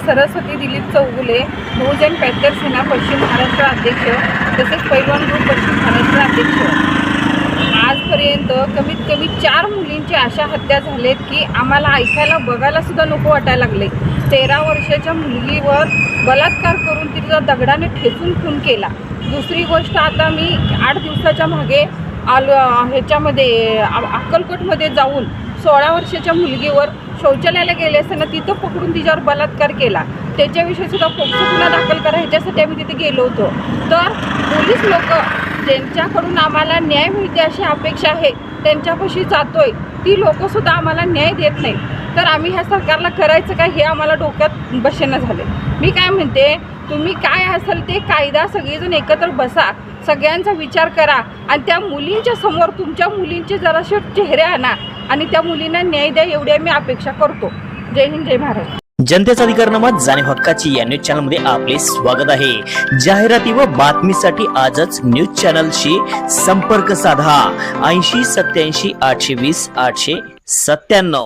सरस्वती दिलीप चौगुले, बहुजन Panther सेना पश्चिम महाराष्ट्र अध्यक्ष तसेच पैलवान ग्रुप पश्चिम महाराष्ट्र अध्यक्ष। आजपर्यंत कमीत कमी 4 मुलींची अशा हत्या झालेत की आम्हाला ऐकायला बघायला सुद्धा नको वाटायला लागले। 13 वर्षाच्या मुलगीवर बलात्कार करून तिचा दगडाने ठेचून खून केला। दुसरी गोष्ट, आता मी 8 दिवसाच्या मागे ह्याच्यामध्ये अक्कलकोटमध्ये जाऊन 16 वर्षाच्या मुलगीवर शौचालयाला गेले असताना तिथं पकडून तिच्यावर बलात्कार केला। त्याच्याविषयी सुद्धा पोक्सो गुन्हा दाखल करा ह्याच्यासाठी आम्ही तिथे गेलो होतो। तर पोलीस लोक ज्यांच्याकडून आम्हाला न्याय मिळते अशी अपेक्षा आहे त्यांच्यापाशी जातोय, ती लोकंसुद्धा आम्हाला न्याय देत नाही। तर आम्ही ह्या सरकारला करायचं काय हे आम्हाला डोक्यात बसेना झाले। मी काय म्हणते, तुम्ही काय असेल ते कायदा सगळेजण एकत्र बसा, सगळ्यांचा विचार करा आणि त्या मुलींच्या समोर तुमच्या मुलींचे जराशे चेहरे आणा आणि त्या मुलींना न्याय द्या, एवढी आम्ही अपेक्षा करतो। जय हिंद, जय महाराष्ट्र। जनतेचा अधिकारनामा जाणीव हक्काची या न्यूज चॅनल मध्ये आपले स्वागत आहे। जाहिराती व बातमीसाठी आजच न्यूज चॅनलशी संपर्क साधा 80 87 820 897।